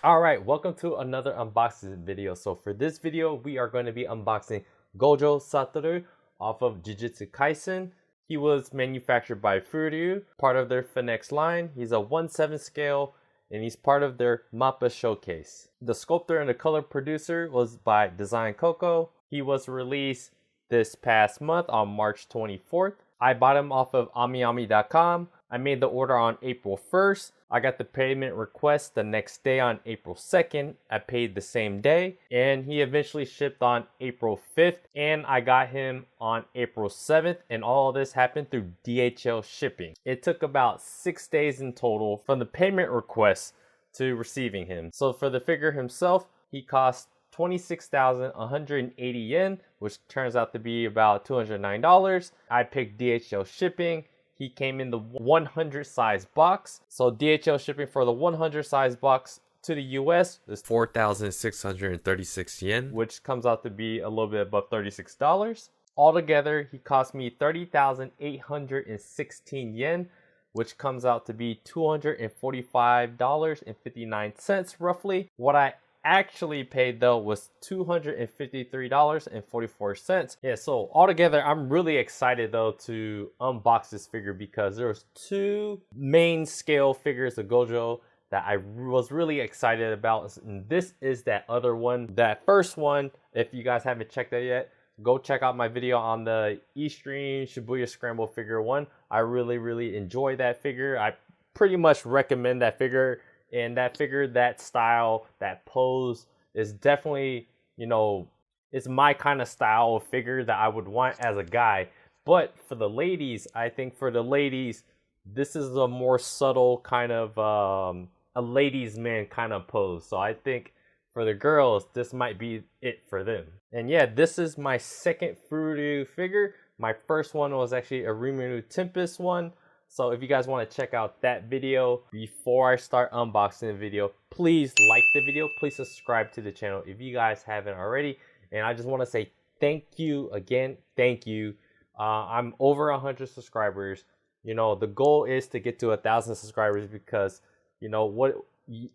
Alright, welcome to another unboxing video. So for this video, we are going to be unboxing Gojo Satoru off of Jujutsu Kaisen. He was manufactured by Furyu, part of their Phoenix line. He's a 1/7 scale and he's part of their Mappa showcase. The sculptor and the color producer was by Design Coco. He was released this past month on March 24th. I bought him off of amiami.com. I made the order on April 1st. I got the payment request the next day on April 2nd. I paid the same day and he eventually shipped on April 5th and I got him on April 7th, and all of this happened through DHL shipping. It took about 6 days in total from the payment request to receiving him. So for the figure himself, he cost 26,180 yen, which turns out to be about $209. I picked DHL shipping. He came in the 100 size box. So DHL shipping for the 100 size box to the US is 4,636 yen, which comes out to be a little bit above $36. Altogether, he cost me 30,816 yen, which comes out to be $245.59 roughly. What I actually paid though was $253.44. Yeah, so altogether I'm really excited though to unbox this figure because there's two main scale figures of Gojo that I was really excited about, and this is that other one. That first one, if you guys haven't checked that yet, go check out my video on the Extreme Shibuya Scramble figure 1. I really enjoy that figure. I pretty much recommend that figure. And that figure, that style, that pose is definitely, you know, it's my kind of style of figure that I would want as a guy. But for the ladies, I think for the ladies, this is a more subtle kind of a ladies' man kind of pose. So I think for the girls, this might be it for them. And yeah, this is my second Furyu figure. My first one was actually a Rimuru Tempest one. So if you guys want to check out that video before I start unboxing the video, please like the video. Please subscribe to the channel if you guys haven't already. And I just want to say thank you again. Thank you. I'm over 100 subscribers. You know, the goal is to get to 1,000 subscribers because, you know, what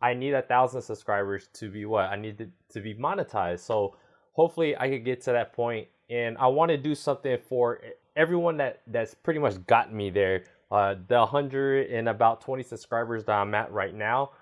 I need 1,000 subscribers to be what? I need to be monetized. So hopefully I could get to that point. And I want to do something for everyone that's pretty much got me there. The 100 and about 20 subscribers that I'm at right now,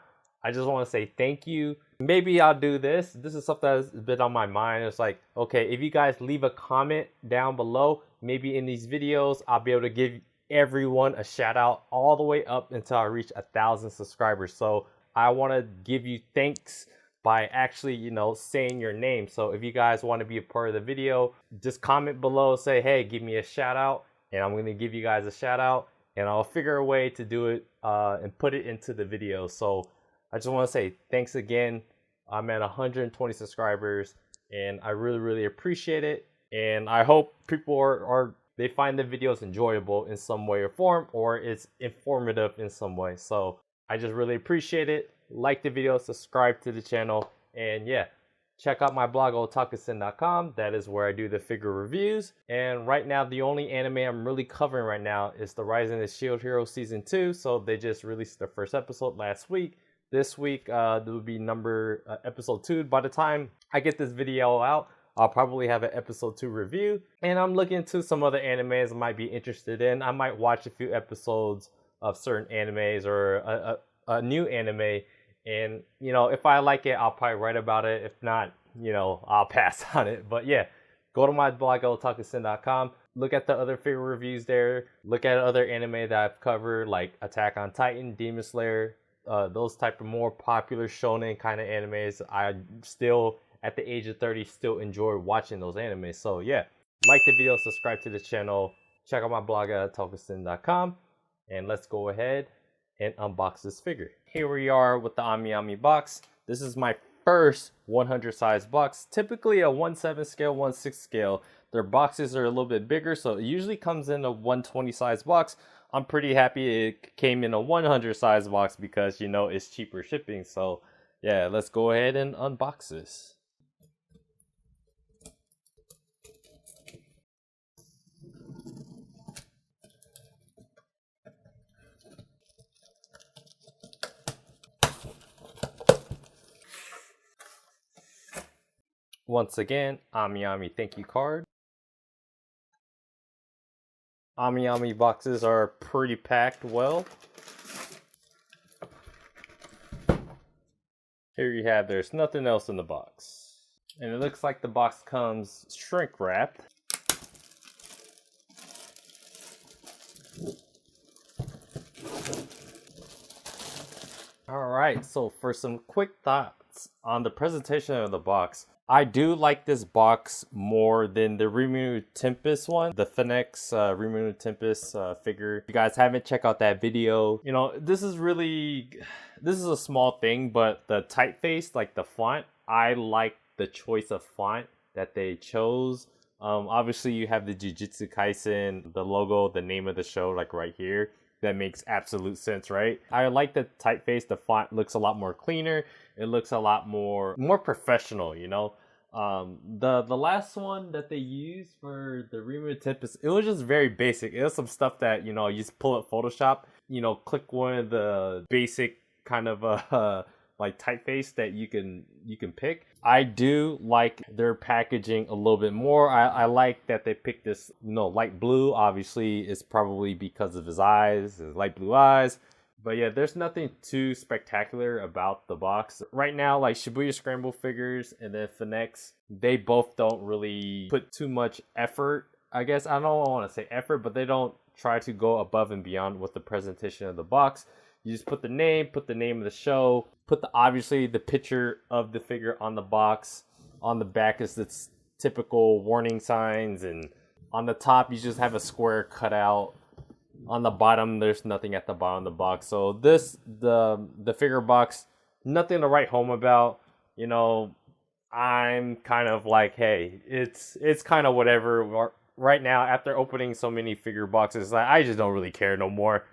I just want to say thank you. Maybe I'll do this. This is something that's been on my mind. It's like, okay, if you guys leave a comment down below, maybe in these videos, I'll be able to give everyone a shout out all the way up until I reach 1,000 subscribers. So I want to give you thanks by actually, you know, saying your name. So if you guys want to be a part of the video, just comment below, say, hey, give me a shout out, and I'm going to give you guys a shout out. And I'll figure a way to do it and put it into the video. So I just want to say thanks again. I'm at 120 subscribers and I really appreciate it. And I hope people they find the videos enjoyable in some way or form, or it's informative in some way. So I just really appreciate it. Like the video, subscribe to the channel, and yeah. Check out my blog, otaku.com. That is where I do the figure reviews. And right now, the only anime I'm really covering right now is the Rising of the Shield Hero Season 2. So they just released their first episode last week. This week, there will be episode 2. By the time I get this video out, I'll probably have an episode 2 review. And I'm looking into some other animes I might be interested in. I might watch a few episodes of certain animes or a new anime. And, you know, if I like it, I'll probably write about it. If not, you know, I'll pass on it. But yeah, go to my blog, otaku.com. Look at the other figure reviews there. Look at other anime that I've covered, like Attack on Titan, Demon Slayer, those type of more popular shonen kind of animes. I still, at the age of 30, still enjoy watching those animes. So yeah, like the video, subscribe to the channel. Check out my blog at otaku.com. And let's go ahead and unbox this figure. Here we are with the Amiami box. This is my first 100 size box. Typically a 1/7 scale, 1/6 scale. Their boxes are a little bit bigger, so it usually comes in a 120 size box. I'm pretty happy it came in a 100 size box because, you know, it's cheaper shipping. So yeah, let's go ahead and unbox this. Once again, Ami Ami thank you card. Ami Ami boxes are pretty packed well. Here you have, there's nothing else in the box. And it looks like the box comes shrink wrapped. Alright, so for some quick thoughts on the presentation of the box, I do like this box more than the Rimuru Tempest one, the Phoenix Rimuru Tempest figure. If you guys haven't, checked out that video. You know, this is a small thing, but the typeface, like the font, I like the choice of font that they chose. Obviously you have the Jujutsu Kaisen, the logo, the name of the show, like right here. That makes absolute sense, right? I like the typeface. The font looks a lot more cleaner. It looks a lot more professional, you know. The last one that they used for the Rimuru Tempest, it was just very basic. It was some stuff that, you know, you just pull up Photoshop, you know, click one of the basic kind of like typeface that you can pick. I do like their packaging a little bit more. I like that they picked this, you know, light blue. Obviously it's probably because of his eyes, his light blue eyes. But yeah, there's nothing too spectacular about the box. Right now, like Shibuya Scramble figures and then Phoenix, they both don't really put too much effort. I guess I don't want to say effort, but they don't try to go above and beyond with the presentation of the box. You just put the name of the show, put obviously the picture of the figure on the box. On the back is the typical warning signs, and on the top you just have a square cut out. On the bottom, there's nothing at the bottom of the box. So the figure box, nothing to write home about. You know, I'm kind of like, hey, it's kind of whatever. Right now, after opening so many figure boxes, I just don't really care no more.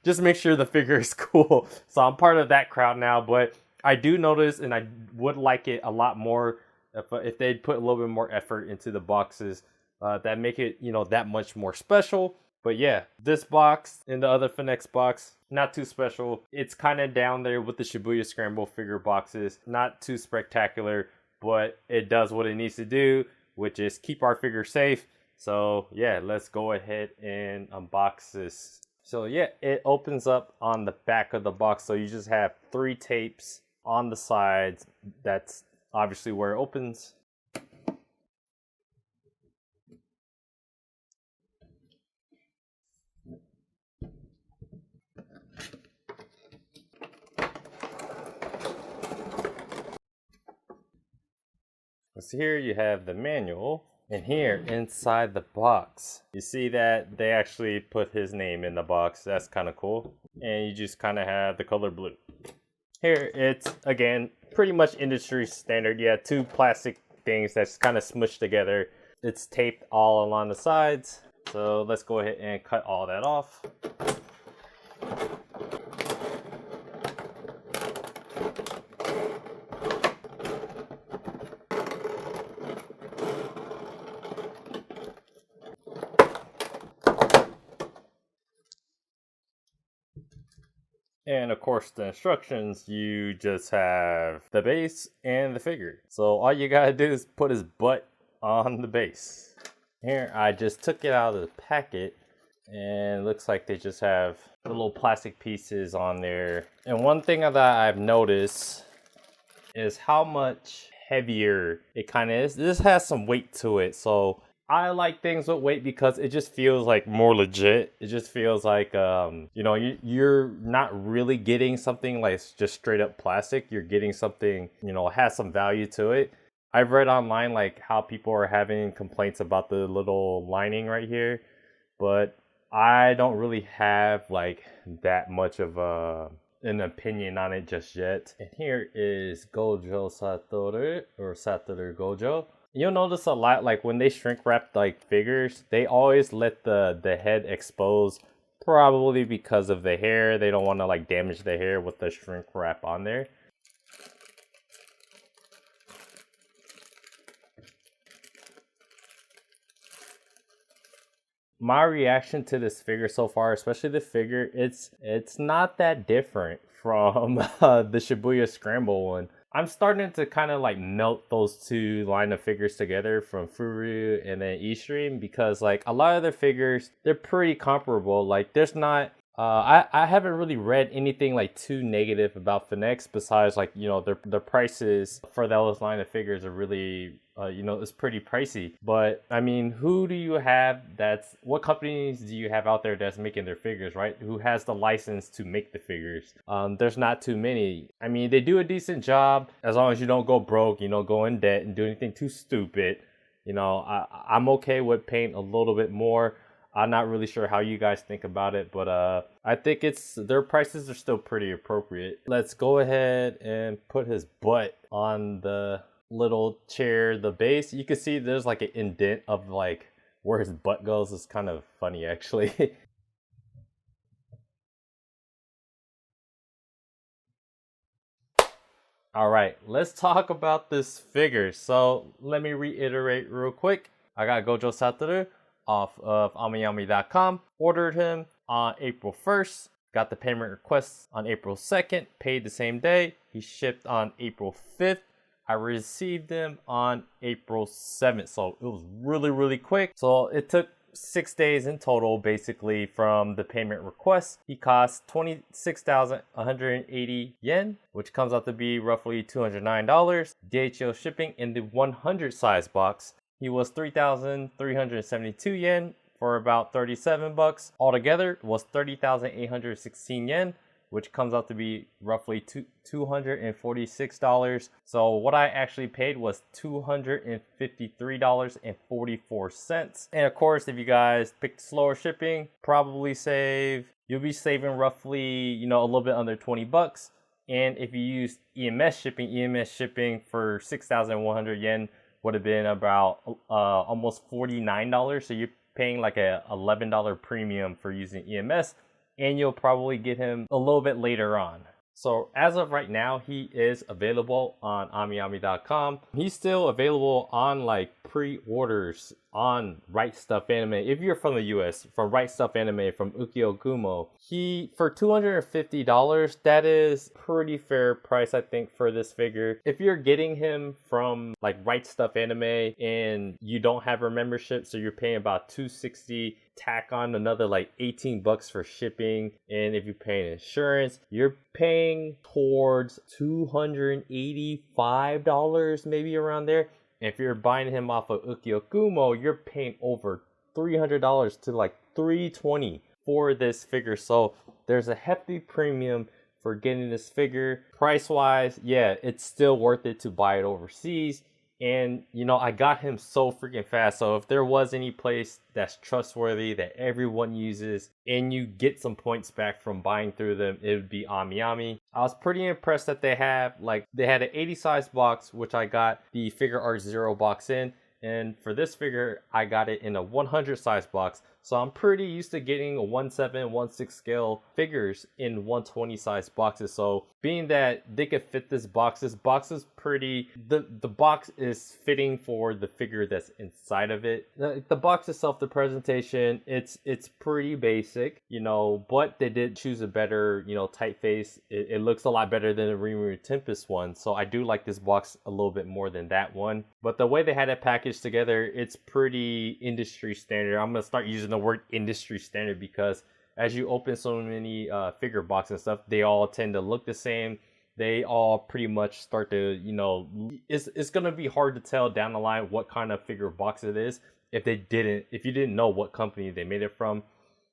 Just make sure the figure is cool. So I'm part of that crowd now, but I do notice, and I would like it a lot more if they'd put a little bit more effort into the boxes that make it, you know, that much more special. But yeah, this box and the other Phoenix box, not too special. It's kind of down there with the Shibuya Scramble figure boxes. Not too spectacular, but it does what it needs to do, which is keep our figure safe. So yeah, let's go ahead and unbox this. So yeah, it opens up on the back of the box. So you just have 3 tapes on the sides. That's obviously where it opens. So here you have the manual. And here inside the box, you see that they actually put his name in the box. That's kind of cool. And you just kind of have the color blue. Here it's, again, pretty much industry standard. Yeah, 2 plastic things that's kind of smushed together. It's taped all along the sides. So let's go ahead and cut all that off. And of course the instructions, you just have the base and the figure. So all you gotta do is put his butt on the base. Here I just took it out of the packet and it looks like they just have the little plastic pieces on there. And one thing that I've noticed is how much heavier it kind of is. This has some weight to it, so I like things with weight because it just feels like more legit. It just feels like, you know, you're not really getting something like just straight up plastic. You're getting something, you know, has some value to it. I've read online like how people are having complaints about the little lining right here, but I don't really have like that much of an opinion on it just yet. And here is Gojo Satoru, or Satoru Gojo. You'll notice a lot, like when they shrink wrap like figures, they always let the head expose, probably because of the hair. They don't want to like damage the hair with the shrink wrap on there. My reaction to this figure so far, especially the figure, it's not that different from the Shibuya Scramble one. I'm starting to kind of like melt those two line of figures together from Furu and then Eastream, because like a lot of their figures, they're pretty comparable. Like there's not I haven't really read anything like too negative about Finex, besides like, you know, their prices for those line of figures are really you know, it's pretty pricey. But I mean, who do you have what companies do you have out there that's making their figures, right? Who has the license to make the figures? There's not too many. I mean, they do a decent job as long as you don't go broke, you know, go in debt and do anything too stupid. You know, I'm okay with paying a little bit more. I'm not really sure how you guys think about it, but I think their prices are still pretty appropriate. Let's go ahead and put his butt on the little chair, the base. You can see there's like an indent of like where his butt goes. It's kind of funny actually. All right, let's talk about this figure. So let me reiterate real quick. I got Gojo Satoru off of AmiYami.com. Ordered him on April 1st. Got the payment request on April 2nd. Paid the same day. He shipped on April 5th. I received him on April 7th. So it was really, really quick. So it took 6 days in total, basically, from the payment request. He cost 26,180 yen, which comes out to be roughly $209. DHL shipping in the 100 size box. He was 3,372 yen for about 37 bucks. Altogether was 30,816 yen, which comes out to be roughly $246. So what I actually paid was $253.44. And of course, if you guys picked slower shipping, you'll be saving roughly, you know, a little bit under 20 bucks. And if you use EMS shipping for 6,100 yen would have been about almost $49. So you're paying like a $11 premium for using EMS, and you'll probably get him a little bit later on. So as of right now, he is available on AmiYami.com. He's still available on like pre-orders on Right Stuff Anime. If you're from the US, from Right Stuff Anime, from Ukyo Gumo, for $250, that is pretty fair price, I think, for this figure. If you're getting him from like Right Stuff Anime and you don't have a membership, so you're paying about $260, tack on another like 18 bucks for shipping, and if you're paying insurance, you're paying towards $285, maybe around there. If you're buying him off of Ukyo Gumo, you're paying over $300 to like $320 for this figure. So there's a hefty premium for getting this figure. Price wise, yeah, it's still worth it to buy it overseas. And you know, I got him so freaking fast. So if there was any place that's trustworthy that everyone uses and you get some points back from buying through them, it would be AmiYami. I was pretty impressed that they had an 80 size box, which I got the Figure Art Zero box in. And for this figure, I got it in a 100 size box. So I'm pretty used to getting a 1/7, 1/6 scale figures in 120 size boxes. So being that they could fit this box is pretty, the box is fitting for the figure that's inside of it. The box itself, the presentation, it's pretty basic, you know, but they did choose a better, you know, typeface. It looks a lot better than the Rimuru Tempest one. So I do like this box a little bit more than that one. But the way they had it packaged together, it's pretty industry standard. I'm going to start using the word industry standard because as you open so many figure boxes and stuff, they all tend to look the same. They all pretty much start to, you know, it's going to be hard to tell down the line what kind of figure box it is if you didn't know what company they made it from.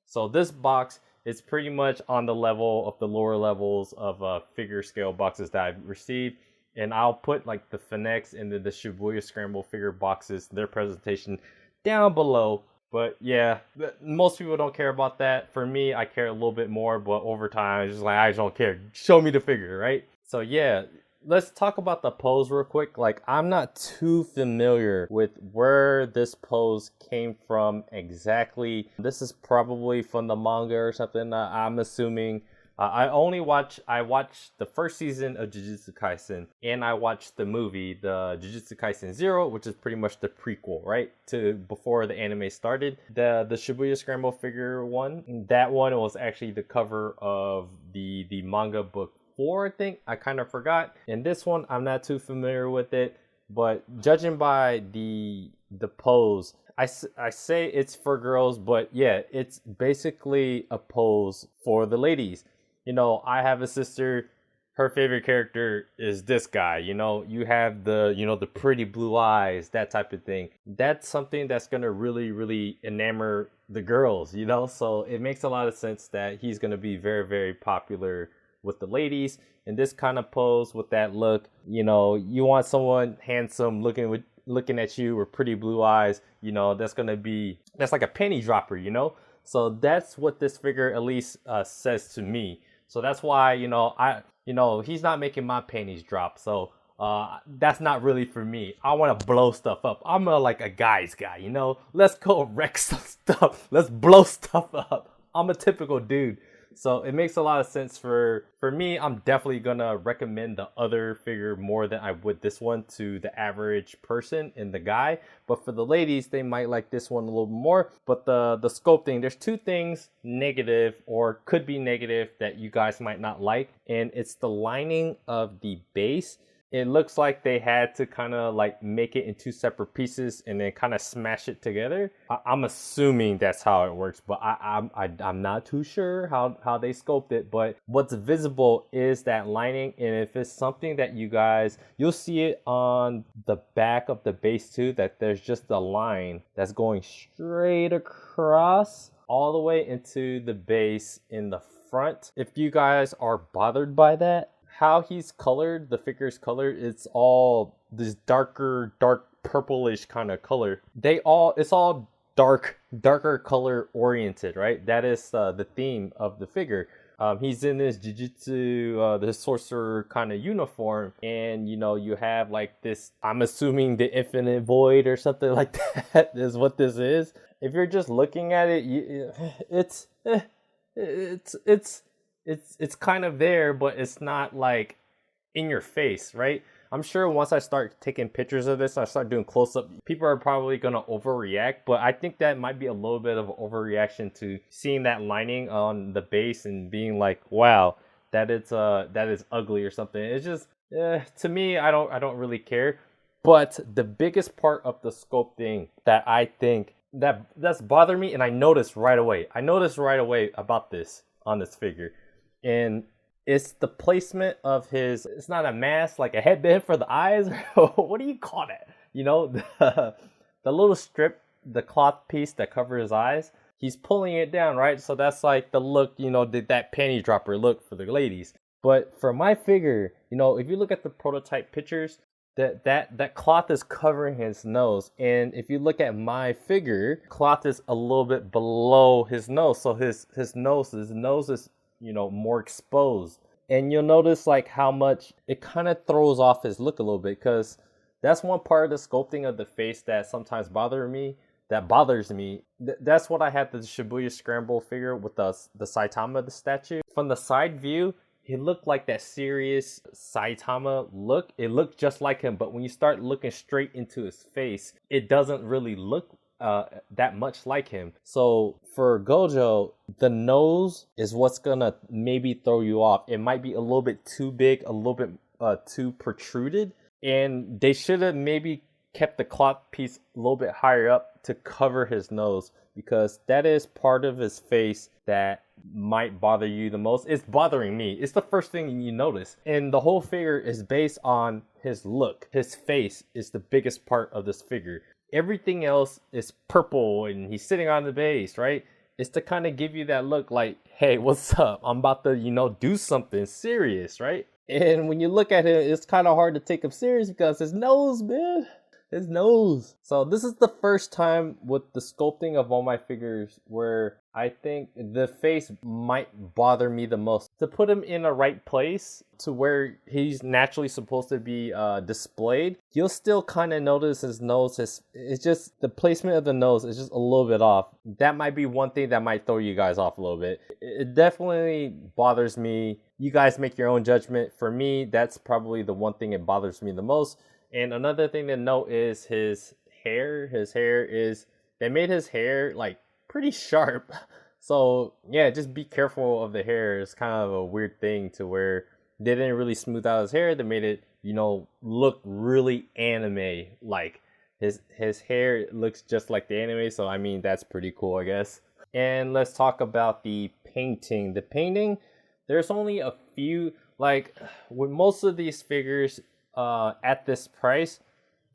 So this box is pretty much on the level of the lower levels of figure scale boxes that I've received. And I'll put like the Finex and the Shibuya Scramble figure boxes, their presentation down below. But yeah, most people don't care about that. For me, I care a little bit more, but over time, it's just like, I just don't care. Show me the figure, right? So yeah, let's talk about the pose real quick. Like, I'm not too familiar with where this pose came from exactly. This is probably from the manga or something, I'm assuming. I watched the first season of Jujutsu Kaisen, and I watched the movie, the Jujutsu Kaisen Zero, which is pretty much the prequel, right, to before the anime started. The Shibuya Scramble figure one, that one was actually the cover of the manga book before, I think. I kind of forgot. In this one, I'm not too familiar with it, but judging by the pose, I say it's for girls, but yeah, it's basically a pose for the ladies. You know, I have a sister, her favorite character is this guy. You know, you have the pretty blue eyes, that type of thing. That's something that's gonna really, really enamor the girls, you know? So it makes a lot of sense that he's gonna be very, very popular with the ladies. In this kind of pose with that look, you know, you want someone handsome looking at you with pretty blue eyes, you know, that's like a penny dropper, you know? So that's what this figure at least says to me. So that's why, he's not making my panties drop. So that's not really for me. I want to blow stuff up. I'm like a guy's guy, you know? Let's go wreck some stuff. Let's blow stuff up. I'm a typical dude. So it makes a lot of sense for me. I'm definitely gonna recommend the other figure more than I would this one to the average person and the guy. But for the ladies, they might like this one a little more. But the sculpting, there's two things negative or could be negative that you guys might not like. And it's the lining of the base. It looks like they had to kind of like make it in two separate pieces and then kind of smash it together. I'm assuming that's how it works, but I'm not too sure how they sculpt it. But what's visible is that lining, and if it's something that you'll see it on the back of the base too, that there's just a line that's going straight across all the way into the base in the front. If you guys are bothered by that, how he's colored, the figure's colored, it's all this dark purplish kind of color. It's all darker color oriented, right? That is the theme of the figure. He's in this jujutsu, the sorcerer kind of uniform, and you have like this, I'm assuming the infinite void or something like that is what this is. If you're just looking at it, it's kind of there, but it's not like in your face, right? I'm sure once I start taking pictures of this, I start doing close-up, people are probably going to overreact, but I think that might be a little bit of an overreaction to seeing that lining on the base and being like, wow, that is ugly or something. It's just, to me, I don't really care. But the biggest part of the sculpting that I think that's bothered me, and I noticed right away about this on this figure, and it's the placement of it's not a mask, like a headband for the eyes. What do you call that? The little strip, the cloth piece that covers his eyes. He's pulling it down, right? So that's like the look, that panty dropper look for the ladies. But for my figure, if you look at the prototype pictures, that cloth is covering his nose. And if you look at my figure, cloth is a little bit below his nose. So his nose is more exposed, and you'll notice like how much it kind of throws off his look a little bit, because that's one part of the sculpting of the face that sometimes bothers me. That's what I had the Shibuya Scramble figure with the Saitama, the statue. From the side view, he looked like that serious Saitama look. It looked just like him, but when you start looking straight into his face, it doesn't really look that much like him. So for Gojo, the nose is what's gonna maybe throw you off. It might be a little bit too big, a little bit too protruded, and they should have maybe kept the cloth piece a little bit higher up to cover his nose, because that is part of his face that might bother you the most. It's bothering me. It's the first thing you notice, and the whole figure is based on his look. His face is the biggest part of this figure. Everything else is purple and he's sitting on the base, right? It's to kind of give you that look like, hey, what's up? I'm about to, do something serious, right? And when you look at it, it's kind of hard to take him serious because his nose, man. His nose. So this is the first time with the sculpting of all my figures where I think the face might bother me the most. To put him in a right place to where he's naturally supposed to be displayed, you'll still kind of notice his nose. It's just the placement of the nose is just a little bit off. That might be one thing that might throw you guys off a little bit. It definitely bothers me. You guys make your own judgment. For me, that's probably the one thing that bothers me the most. And another thing to note is his hair. They made his hair like pretty sharp. So yeah, just be careful of the hair. It's kind of a weird thing to where They didn't really smooth out his hair. They made it, look really anime like. His hair looks just like the anime, so I mean that's pretty cool, I guess. And let's talk about the painting. The painting, there's only a few, like with most of these figures at this price,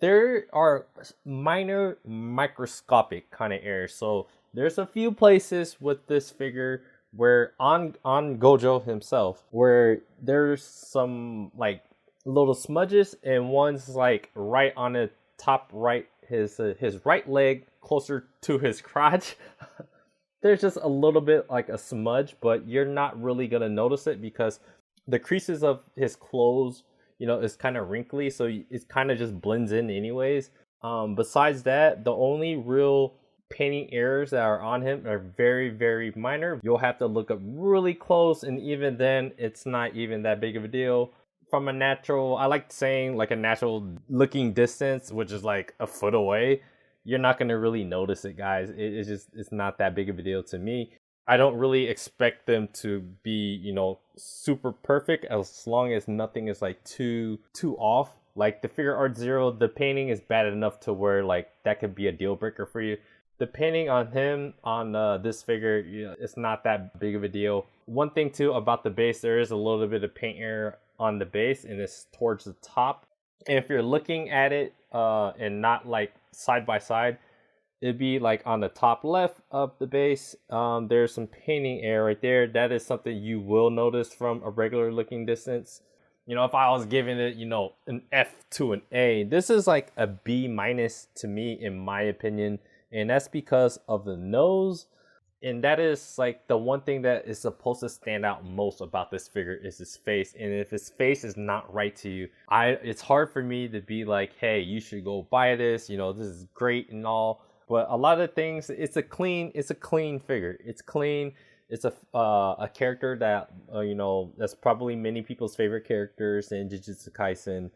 there are minor microscopic kind of errors. So there's a few places with this figure where on Gojo himself, where there's some like little smudges, and one's like right on the top right, his right leg closer to his crotch. There's just a little bit like a smudge, but you're not really gonna notice it because the creases of his clothes, is kind of wrinkly, so it kind of just blends in anyways. Besides that, the only real painting errors that are on him are very, very minor. You'll have to look up really close, and even then, it's not even that big of a deal. From a natural, I like saying like a natural looking distance, which is like a foot away, you're not going to really notice it, guys. It's not that big of a deal to me. I don't really expect them to be, super perfect, as long as nothing is like too off. Like the Figure Art Zero, the painting is bad enough to where like that could be a deal breaker for you. The painting on him on this figure, it's not that big of a deal. One thing too about the base, there is a little bit of paint error on the base, and it's towards the top. And if you're looking at it and not like side by side, it'd be like on the top left of the base. There's some painting error right there. That is something you will notice from a regular looking distance. If I was giving it, an F to an A, this is like a B minus to me, in my opinion. And that's because of the nose. And that is like the one thing that is supposed to stand out most about this figure is his face. And if his face is not right to you, it's hard for me to be like, hey, you should go buy this. This is great and all. But a lot of things, it's a clean figure. It's clean. It's a character that that's probably many people's favorite characters in Jujutsu Kaisen.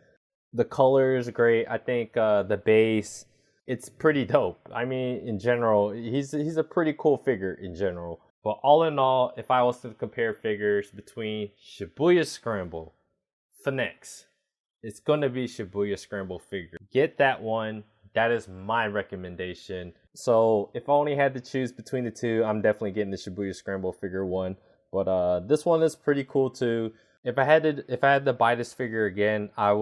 The color is great. I think the base, it's pretty dope. I mean, in general, he's a pretty cool figure in general. But all in all, if I was to compare figures between Shibuya Scramble, Phoenix, it's gonna be Shibuya Scramble figure. Get that one. That is my recommendation. So if I only had to choose between the two, I'm definitely getting the Shibuya Scramble figure one. But this one is pretty cool too. If I had to buy this figure again, I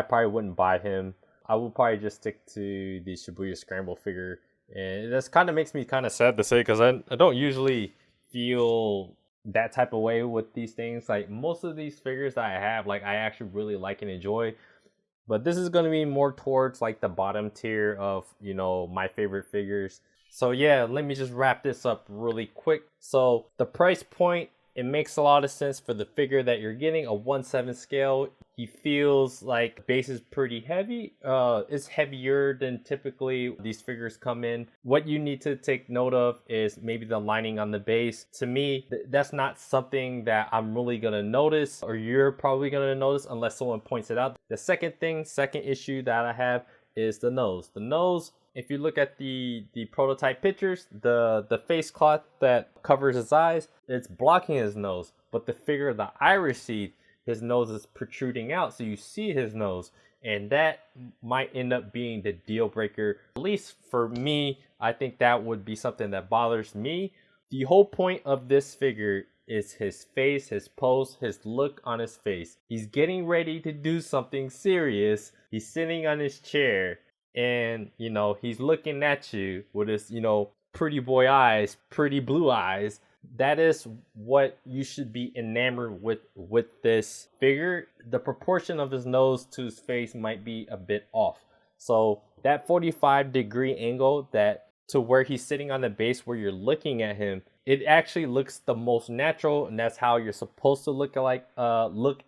probably wouldn't buy him. I will probably just stick to the Shibuya Scramble figure. And this kind of makes me kind of sad to say, because I don't usually feel that type of way with these things. Like most of these figures that I have, like I actually really like and enjoy. But this is going to be more towards like the bottom tier of, my favorite figures. So yeah, let me just wrap this up really quick. So the price point, it makes a lot of sense for the figure that you're getting, a 1/7 scale. He feels like base is pretty heavy. It's heavier than typically these figures come in. What you need to take note of is maybe the lining on the base. To me, that's not something that I'm really gonna notice, or you're probably gonna notice unless someone points it out. The second issue that I have is the nose. The nose, if you look at the prototype pictures, the face cloth that covers his eyes, it's blocking his nose. But the figure that I received, his nose is protruding out, so you see his nose, and that might end up being the deal breaker. At least for me, I think that would be something that bothers me. The whole point of this figure is his face, his pose, his look on his face. He's getting ready to do something serious. He's sitting on his chair, and he's looking at you with his pretty boy eyes, pretty blue eyes. That is what you should be enamored with this figure. The proportion of his nose to his face might be a bit off. So that 45-degree angle that to where he's sitting on the base where you're looking at him, it actually looks the most natural, and that's how you're supposed to look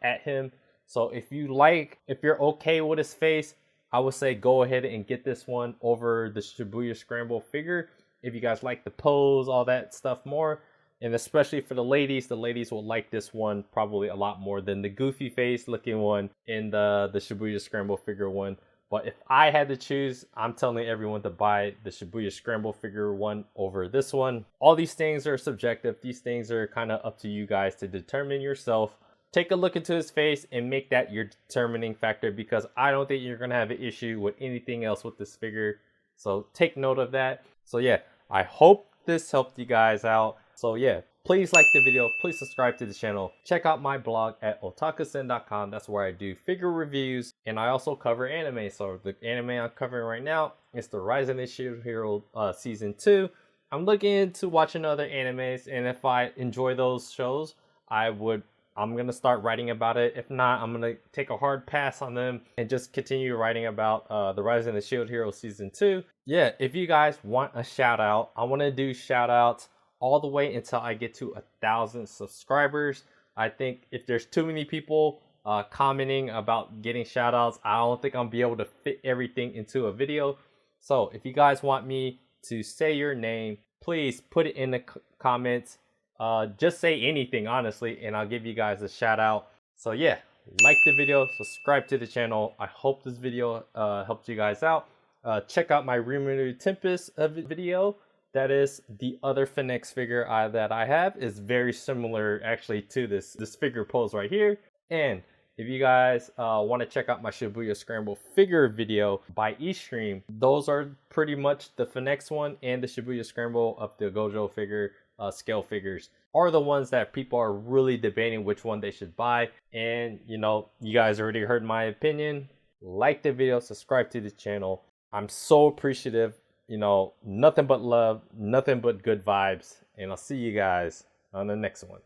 at him. So if you're okay with his face, I would say go ahead and get this one over the Shibuya Scramble figure. If you guys like the pose, all that stuff more. And especially for the ladies will like this one probably a lot more than the goofy face looking one in the Shibuya Scramble figure one. But if I had to choose, I'm telling everyone to buy the Shibuya Scramble figure one over this one. All these things are subjective. These things are kind of up to you guys to determine yourself. take a look into his face and make that your determining factor, because I don't think you're going to have an issue with anything else with this figure. So take note of that. So yeah, I hope this helped you guys out. So yeah, please like the video, please subscribe to the channel. Check out my blog at otakusen.com. That's where I do figure reviews, and I also cover anime. So the anime I'm covering right now is the Rise of the Shield Hero Season 2. I'm looking into watching other animes, and if I enjoy those shows, I'm gonna start writing about it. If not, I'm gonna take a hard pass on them and just continue writing about the Rise of the Shield Hero Season 2. Yeah, if you guys want a shout out, I want to do shout outs all the way until I get to 1,000 subscribers. I think if there's too many people commenting about getting shout outs, I don't think I'll be able to fit everything into a video. So if you guys want me to say your name, please put it in the comments. Just say anything, honestly, and I'll give you guys a shout out. So yeah, like the video, subscribe to the channel. I hope this video helped you guys out. Check out my Rimuru Tempest video. That is the other Phoenix figure that I have. Is very similar actually to this figure pose right here. And if you guys want to check out my Shibuya Scramble figure video by eStream, those are pretty much the Phoenix one and the Shibuya Scramble of the Gojo figure scale figures are the ones that people are really debating which one they should buy. And you know, you guys already heard my opinion. Like the video, subscribe to the channel. I'm so appreciative. You know, nothing but love, nothing but good vibes, and I'll see you guys on the next one.